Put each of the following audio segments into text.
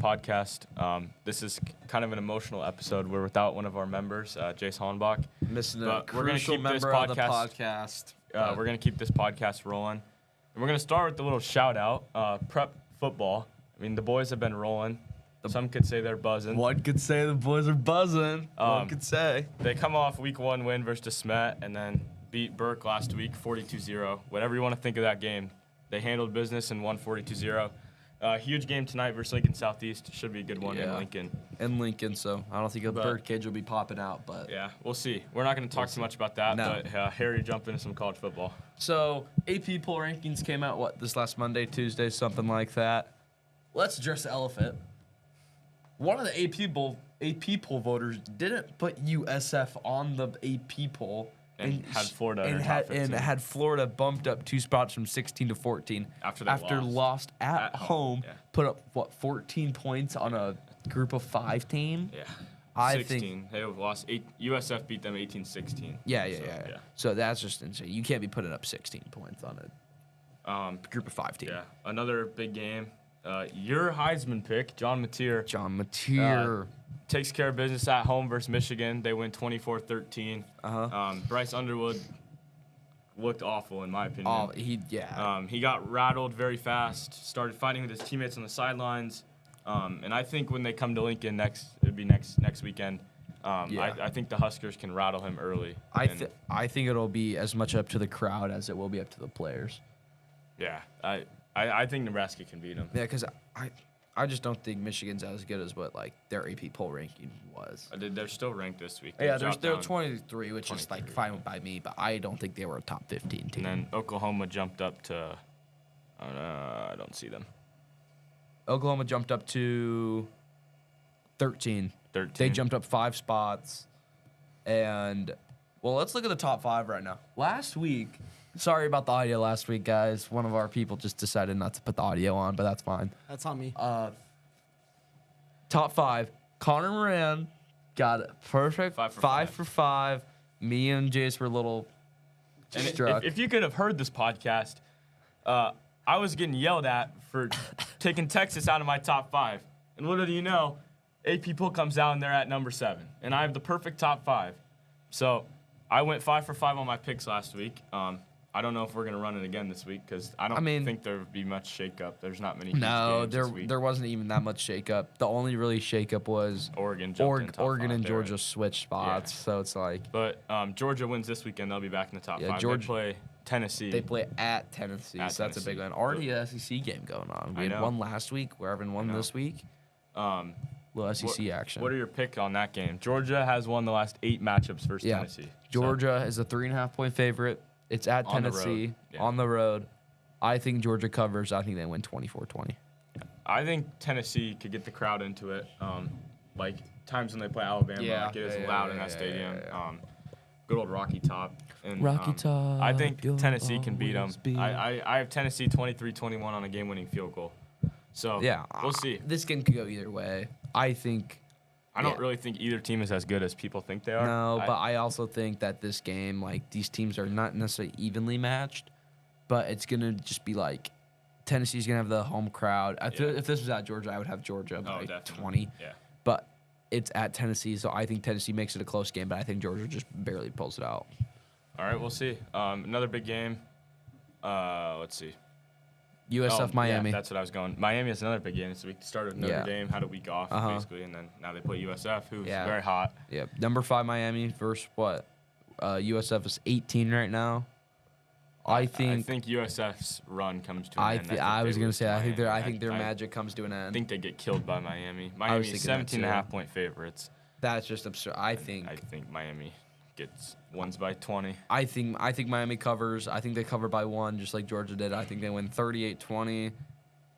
podcast. This is kind of an emotional episode. We're without one of our members, Jace Hollenbach. Missing a But we're gonna crucial keep this member of the podcast- podcast. We're going to keep this podcast rolling. And we're going to start with a little shout out. Prep football. I mean, the boys have been rolling. Some could say they're buzzing. One could say the boys are buzzing. One could say. They come off week 1 win versus DeSmet and then beat Burke last week 42-0. Whatever you want to think of that game. They handled business and won 42-0. Huge game tonight versus Lincoln Southeast. Should be a good one in Lincoln. In Lincoln, so I don't think a birdcage will be popping out, but Yeah, we'll see. We're not going to talk too much about that, No. but Harry, jump into some college football. So AP poll rankings came out this last Monday, Tuesday, something like that. Let's address the elephant. One of the AP poll voters didn't put USF on the AP poll. And had Florida in and their had, top 15. and had Florida bumped up 2 spots from 16 to 14 After they lost at home. Yeah. Put up 14 points on a group of 5 team. Yeah. I 16. think They have lost 8. USF beat them 18-16. yeah. yeah. So that's just insane. You can't be putting up 16 points on a group of 5 team. Yeah. Another big game. Your Heisman pick, John Mateer, John Mateer. takes care of business at home versus Michigan. They win 24-13. Bryce Underwood looked awful, in my opinion. He got rattled very fast, started fighting with his teammates on the sidelines. And I think when they come to Lincoln it'd be next weekend. I think the Huskers can rattle him early. I think it'll be as much up to the crowd as it will be up to the players. Yeah, I think Nebraska can beat them. Yeah, because I just don't think Michigan's as good as what their AP poll ranking was. They're still ranked this week. Yeah, dropped they're down. 23, which is fine by me, but I don't think they were a top 15 team. And then Oklahoma jumped up to, I don't see them. Oklahoma jumped up to 13. 13. They jumped up 5 spots. And, well, let's look at the top 5 right now. Last week, sorry about the audio last week, guys. One of our people just decided not to put the audio on, but that's fine. That's on me. Top 5. Connor Moran got it perfect. 5 for 5. Me and Jace were a little And struck. if you could have heard this podcast, I was getting yelled at for taking Texas out of my top 5. And little do you know, AP poll comes out and they're at number 7. And I have the perfect top 5. So I went 5 for 5 on my picks last week. I don't know if we're going to run it again this week because I don't think there would be much shakeup. There's not many huge games this week. there wasn't even that much shakeup. The only really shakeup was Oregon jumped in top Oregon 5 and there. Georgia switched spots, so it's like But Georgia wins this weekend. They'll be back in the top 5. Georgia- They play Tennessee. they play at Tennessee, At so that's a big Tennessee. one. Already a SEC game going on. We I had know. one last week. We're having one know. this week. Little SEC action. What are your picks on that game? Georgia has won the last 8 matchups versus Tennessee. Georgia is a 3.5-point favorite. It's at On the Tennessee road. Yeah. on the road. I think Georgia covers. I think they win 24-20. I think Tennessee could get the crowd into it. Like times when they play Alabama, like it is loud in that stadium. Good old Rocky Top. And, Rocky Top, I think you'll Tennessee can beat them. always be- I have Tennessee 23-21 on a game-winning field goal. So we'll see. This game could go either way. I think. I don't really think either team is as good as people think they are. No, but I also think that this game, these teams are not necessarily evenly matched, but it's going to just be Tennessee's going to have the home crowd. If this was at Georgia, I would have Georgia by definitely. 20. Yeah. But it's at Tennessee, so I think Tennessee makes it a close game, but I think Georgia just barely pulls it out. All right, we'll see. Another big game. Let's see. USF Miami. Yeah, that's what I was going. Miami has another big game this week. Started with Notre Dame, had a week off basically, and then now they play USF, who's very hot. Yeah, number 5 Miami versus what? USF is 18 right now. I think USF's run comes to an end. I was gonna say I think Miami. their magic comes to an end. I think they get killed by Miami. was Miami's thinking 17.5-point favorites. That's just absurd. I think Miami wins by 20. I think Miami covers. I think they cover by 1, just like Georgia did. I think they win 38-20,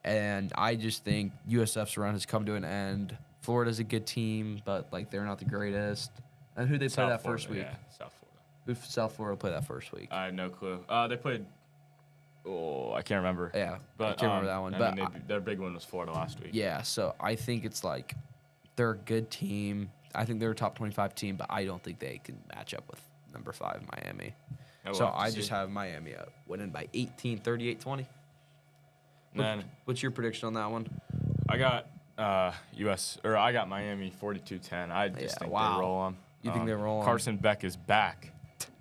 and I just think USF's run has come to an end. Florida's a good team, but they're not the greatest. And who they play that first week? Yeah, South Florida. Who South Florida play that first week? I have no clue. They played. Oh, I can't remember. Yeah, but I can't remember that one. But their big one was Florida last week. yeah, so I think it's they're a good team. I think they're a top 25 team, but I don't think they can match up with number 5 Miami. So I just have Miami winning by 18, 38-20. Then What's your prediction on that one? I got I got Miami 42-10. I just think wow. they roll them. You think they roll 'em? Carson Beck is back.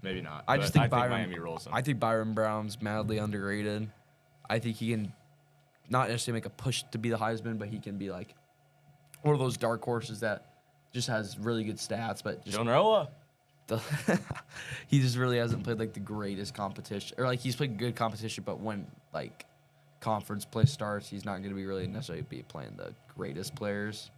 Maybe not. I just think Miami rolls them. I think Byron Brown's madly underrated. I think he can not necessarily make a push to be the Heisman, but he can be like one of those dark horses that just has really good stats, but just Jonrola. he just really hasn't played like the greatest competition, or like he's played good competition, but when like conference play starts, he's not going to be really necessarily be playing the greatest players.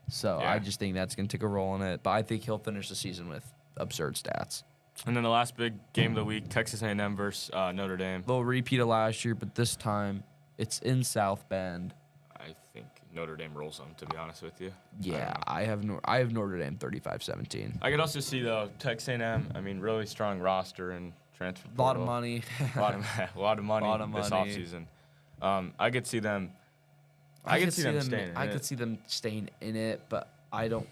So Yeah. I just think that's going to take a role in it. But I think he'll finish the season with absurd stats. And then the last big game of the week, Texas A&M versus Notre Dame. They'll repeat of last year, but this time it's in South Bend. I think Notre Dame rolls them, to be honest with you. Yeah, I have Notre Dame 35-17. I could also see, though, Texas A&M, I mean, really strong roster and transfer A lot of portal. money. a lot of money Lot of this money. offseason. I could see them. I could see them staying in I it. could see them staying in it, but I don't.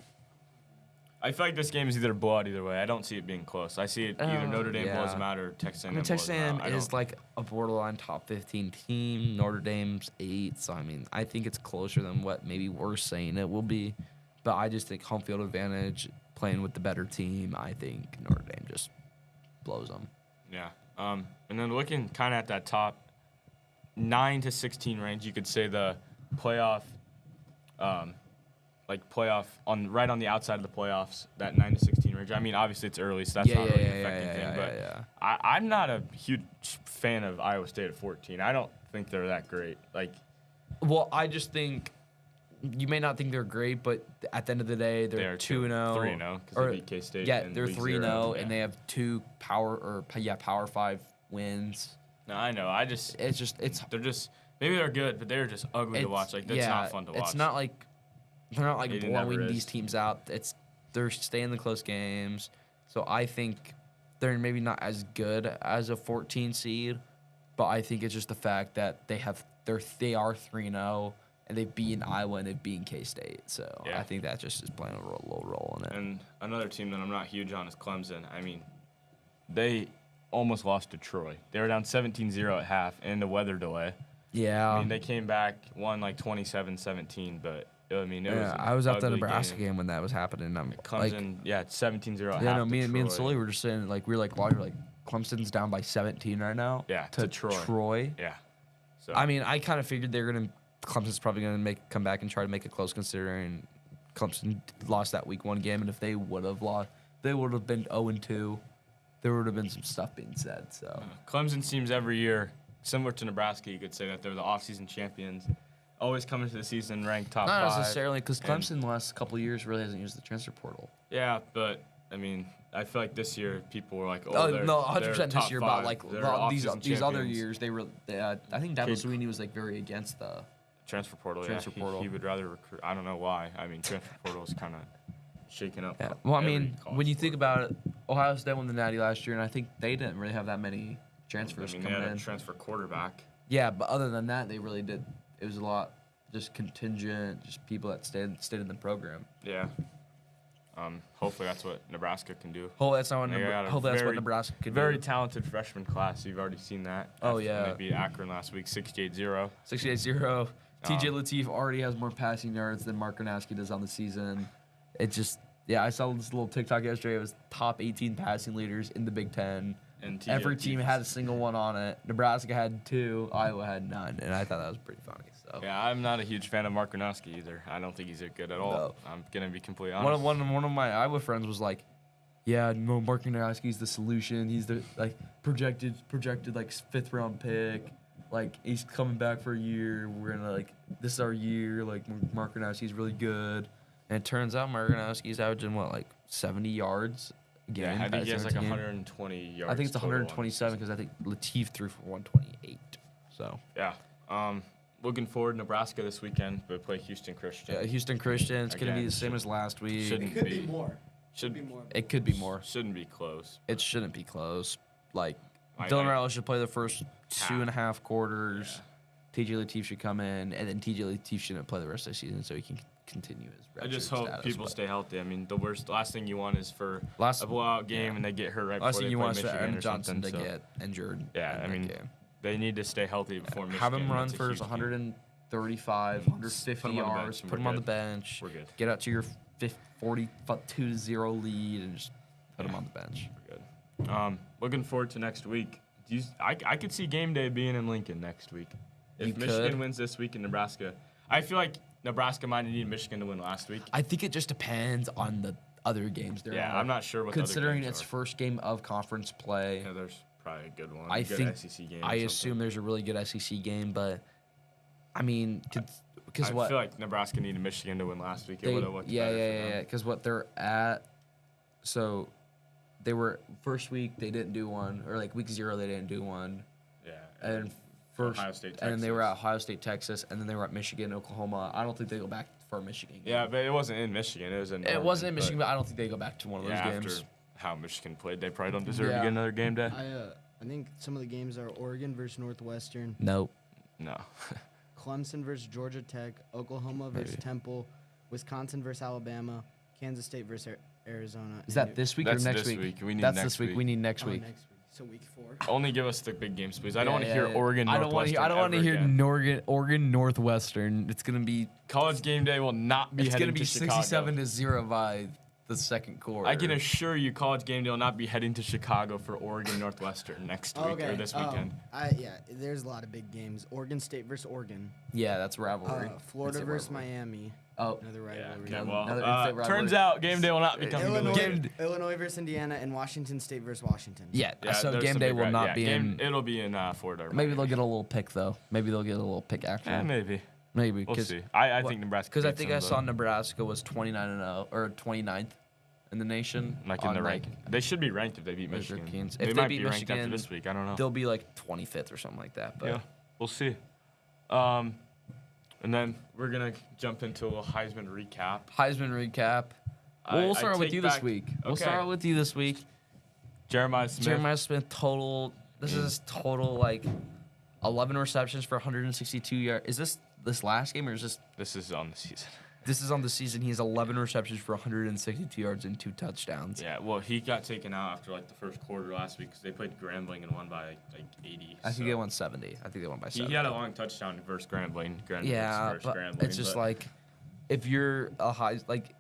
I feel like this game is either blowout either way. I don't see it being close. I see it either Notre Dame blows them out or Texas A&M I mean, Texas blows them A&M out. is like a borderline top 15 team. Notre Dame's 8, so I mean, I think it's closer than what maybe we're saying it will be. But I just think home field advantage, playing with the better team. I think Notre Dame just blows them. Yeah. And then looking kind of at that top 9 to 16 range, you could say the playoff, playoff right on the outside of the playoffs, that 9 to 16 range. I mean, obviously it's early, so that's not really affecting things. But I'm not a huge fan of Iowa State at 14. I don't think they're that great. Well, I just think you may not think they're great, but at the end of the day, they're 2-0, 3-0 because they beat K-State. Yeah, in they're week 3-0, 0. and they have 2 Power 5 wins. No, I know. They're just maybe they're good, but they're just ugly to watch. That's not fun to watch. It's not like they're not like It never blowing is. these teams out. They're staying in the close games. So I think they're maybe not as good as a 14 seed, but I think it's just the fact that they are 3-0 and they've beaten Iowa and they've beaten K-State. So Yeah. I think that just is playing a little role in it. And another team that I'm not huge on is Clemson. I mean, they almost lost to Troy. They were down 17-0 at half and the weather delay. Yeah. I mean, they came back, won 27-17, but I mean, it was. I was at the ugly Nebraska game when that was happening. I'm like, Clemson, 17-0 at yeah, half. no, to me and Troy. Sully were just saying like we were like, why? We're like, Clemson's down by 17 right now. Yeah, to Troy. Troy. Yeah. So I mean, I kind of figured Clemson's probably gonna come back and try to make it close, considering Clemson lost that week 1 game, and if they would have lost, they would have been 0-2. There would have been some stuff being said. So Clemson seems every year similar to Nebraska. You could say that they're the offseason champions. Always come into the season ranked top 5. not necessarily, because and- Clemson the last couple of years really hasn't used the transfer portal. Yeah, but I mean, I feel like this year people were like, Oh, they're, no, they're 100% this top year, 5. but like They're these off-season other champions. years, I think Dabo Swinney was like very against the. Transfer portal. Transfer yeah. portal. He would rather recruit. I don't know why. I mean, transfer portal is kind of shaking up. Yeah. Well, I every mean, college when you sport. think about it, Ohio State won the Natty last year, and I think they didn't really have that many I transfers mean, they coming had a in. transfer quarterback. Yeah, but other than that, they really did. It was a lot just contingent, just people that stayed in the program. Yeah. Hopefully that's what Nebraska can do. Hopefully that's not what They got a hopefully that's what very- Nebraska could Very do. talented freshman class. You've already seen that. Oh, After yeah. They beat Akron last week, 68-0. 68-0. TJ Lateef already has more passing yards than Mark Gronowski does on the season. It just, yeah, I saw this little TikTok yesterday. It was top 18 passing leaders in the Big Ten. And TJ Every team Lateef had a single one on it. Nebraska had 2, Iowa had none, and I thought that was pretty funny. So Yeah, I'm not a huge fan of Mark Gronowski either. I don't think he's good at all. No. I'm gonna be completely honest. one of my Iowa friends was like, "Yeah, no, Mark Gronowski's the solution. He's the projected like 5th round pick. Like he's coming back for a year. We're gonna this is our year. Like Mark Gronowski's really good." And it turns out Mark Gronowski's averaging 70 yards a game. Yeah, I think he has like passing a game. 120 yards. I think it's total on the 127 season. because I think Lateef threw for 128. So Yeah. Looking forward to Nebraska this weekend, but play Houston Christian. yeah, Houston Christian. It's gonna be Again, the same as last week. shouldn't It could be. be more. Should Could be more. It could be more. Shouldn't be close. It shouldn't be close. Like I- Dylan I- Riley should play the first 2.5 quarters. TJ Lateef should come in, and then TJ Lateef shouldn't play the rest of the season, so he can continue his. I just redshirt hope status, people but stay healthy. I mean, last thing you want is for Last- a blowout game and they get hurt right Last before thing they you play want is for Michigan Aaron or Johnson something. to So get injured. Yeah, in I that mean, game. they need to stay healthy before Michigan. Have him run That's a for his huge game. 100 and 35, 150 Put 'em on the bench yards, and put we're him on the good. bench. We're good. Get out to your 42-0 lead and just put him on the bench. We're good. Looking forward to next week. I could see game day being in Lincoln next week. If You Michigan could. wins this week in Nebraska, I feel like Nebraska might have needed Michigan to win last week. I think it just depends on the other games there Yeah, are. I'm not sure what the other Considering games it's are. first game of conference play, Yeah, there's probably a good one. I a good think SEC game. I assume there's a really good SEC game, but I mean, because I what feel like Nebraska needed Michigan to win last week. It would have looked yeah, better for yeah, them. yeah, because what they're at, so they were first week they didn't do one, or like week 0 they didn't do one, Yeah. and first Ohio State, and then they were at Texas. Ohio State, Texas, and then they were at Michigan, Oklahoma. I don't think they go back for a Michigan game. Yeah, but it wasn't in Michigan. It was in. It wasn't in Michigan, but I don't think they go back to one of those yeah, games. after how Michigan played, they probably don't deserve to Yeah. get another game day. I think some of the games are Oregon versus Northwestern, Nope. No. Clemson versus Georgia Tech, Oklahoma versus Maybe. Temple, Wisconsin versus Alabama, Kansas State versus Arizona. Is and that this week That's or next this week? week. We need That's next this week. week. We need next week. next week. So week 4. Only give us the big games, please. I don't Yeah, want to yeah, hear yeah. Oregon. I don't want to hear. I don't want to hear Oregon Northwestern. It's gonna be. College game day will not be It's heading gonna be to Chicago. 67-0 by the second quarter. I can assure you, college game day will not be heading to Chicago for Oregon Northwestern next week or this weekend. There's a lot of big games. Oregon State versus Oregon. Yeah, that's rivalry. Florida It's a versus rivalry. Miami. Oh, Another Yeah, rivalry. okay, Another- well, another in-state rivalry. turns out game day will not be coming to Illinois, Lincoln. Illinois versus Indiana, and Washington State versus Washington. yeah. Yeah, So there's game some day big will ri- not yeah, be in. It'll be in Florida. or Maybe they'll Miami. get a little pick though. Maybe they'll get a little pick action. Maybe. Maybe We'll because see. I think Nebraska. because I beats think them, I saw though. Nebraska was 29-0 or 29th in the nation. Like in on, the ranking. They should be ranked if they beat Those are Michigan. Kings. They If they might beat be ranked after Michigan, this week. I don't know. They'll be like 25th or something like that. But Yeah, we'll see. And then we're gonna jump into a little Heisman recap. Heisman recap. We'll start with take you this back- week. We'll Okay. start with you this week. Jeremiah Smith. Jeremiah Smith total. This is total like 11 receptions for 162 yards. Is this last game or is this? This is on the season. This is on the season. He has 11 receptions for 162 yards and 2 touchdowns. Yeah, well, he got taken out after like the first quarter last week because they played Grambling and won by like 80. I think so- they won 70. I think they won by 70. He had a long touchdown versus Grambling. Yeah, versus but Grambling, it's just but like if you're a high like,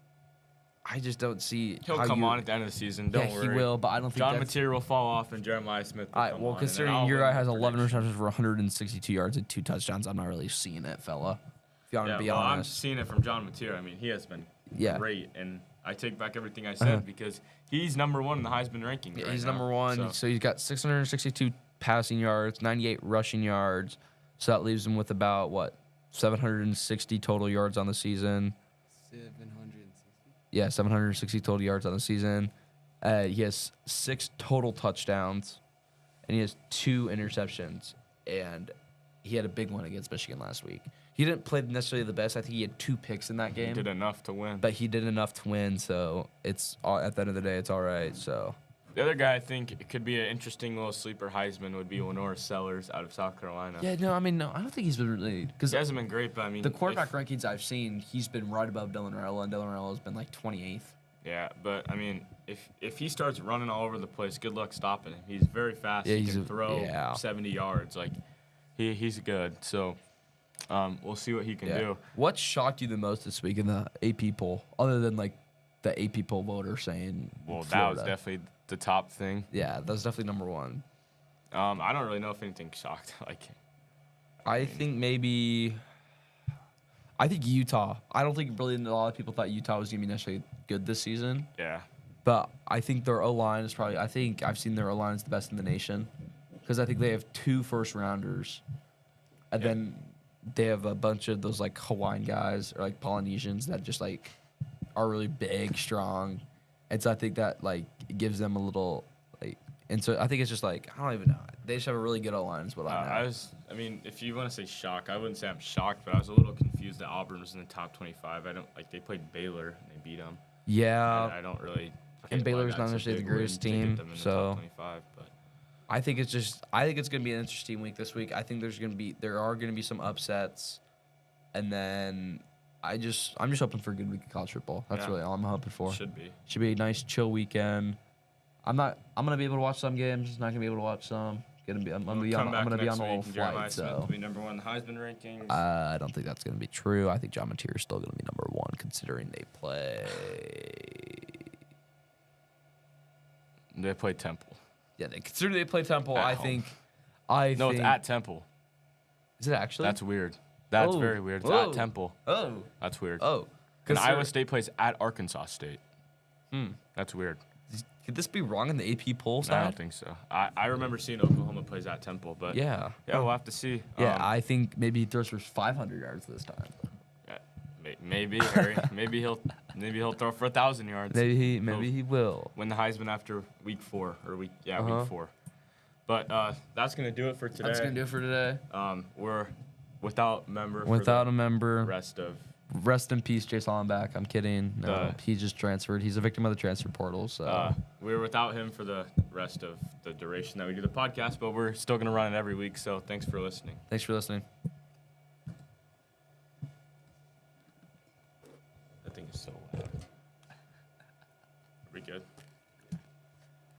I just don't see. he'll how come you, on at the end of the season. Don't yeah, worry. he will, but I don't think John that's. Mateer will fall off and Jeremiah Smith will All right, come well, on, and then considering I'll your win guy has the 11 prediction. receptions for 162 yards and 2 touchdowns, I'm not really seeing it, fella. If you want Yeah, to be well, I'm honest. seeing it from John Mateer. I mean, he has been Yeah. great, and I take back everything I said Uh-huh. because he's number one in the Heisman rankings. Yeah, right he's now, number one. so- So he's got 662 passing yards, 98 rushing yards. So that leaves him with about, what, 760 total yards on the season. 760. Yeah, 760 total yards on the season. He has 6 total touchdowns, and he has 2 interceptions. And he had a big one against Michigan last week. He didn't play necessarily the best. I think he had 2 picks in that He game. did enough to win. But he did enough to win, so it's at the end of the day, it's all right. So The other guy I think it could be an interesting little sleeper Heisman would be Lenore Sellers out of South Carolina. yeah, no, I mean, no, I don't think he's been really because He hasn't been great, but I mean the quarterback if- rankings I've seen, he's been right above Dylan Raiola, and Dylan Raiola has been like 28th. Yeah, but I mean, if he starts running all over the place, good luck stopping him. He's very fast. Yeah, he he's can a- throw yeah. 70 yards. Like he's good. So we'll see what he can do. What shocked you the most this week in the AP poll, other than like the AP poll voter saying? Well, that Florida? was definitely the top thing. Yeah, that's definitely number one. I don't really know if anything shocked. Like I think maybe. I think Utah. I don't think really a lot of people thought Utah was gonna be necessarily good this season. yeah, But I think their O line is probably. I think I've seen their O line is the best in the nation, because I think they have 2 first rounders, and Yeah. then they have a bunch of those like Hawaiian guys or like Polynesians that just like are really big, strong, and so I think that like gives them a little like. And so I think it's just like I don't even know. They just have a really good O line. Is what I know. I mean, if you want to say shock, I wouldn't say I'm shocked, but I was a little confused that Auburn was in the top 25. I don't like they played Baylor and they beat them. Yeah, I don't really. and get why Baylor's that's not a necessarily the big win greatest to get team, them in the so- top 25, but I think it's gonna be an interesting week this week. I think there are gonna be some upsets, and then I'm just hoping for a good week of college football. That's Yeah. really all I'm hoping for. should be. Should be a nice chill weekend. I'm gonna be able to watch some games. Not gonna be able to watch some I'm gonna be on Come back a next little week and Jeremiah flight. Smith will So be number 1 in the Heisman rankings. I don't think that's gonna be true. I think John Mateer is still gonna be number 1, considering they play. They play Temple. Yeah, considering they play Temple. At I home. think. No, it's at Temple. Is it actually? That's weird. That's Oh. very weird. It's Whoa. at Temple. Oh. That's weird. Oh. And Cause Iowa State plays at Arkansas State. Hmm. That's weird. Could this be wrong in the AP poll I side? don't think so. I remember seeing Oklahoma plays at Temple, but Yeah. we'll have to see. Yeah, I think maybe he throws for 500 yards this time. Maybe Harry. maybe he'll throw for 1,000 yards. Maybe He'll he will. win the Heisman after week 4 or week Uh-huh. 4. But that's gonna do it for today. That's gonna do it for today. We're without member. Without for a the member, rest of rest in peace, Chase Hollenbach. I'm kidding. No, he just transferred. He's a victim of the transfer portal. So we're without him for the rest of the duration that we do the podcast, but we're still gonna run it every week. So thanks for listening. thanks for listening. That thing is so loud. Are we good?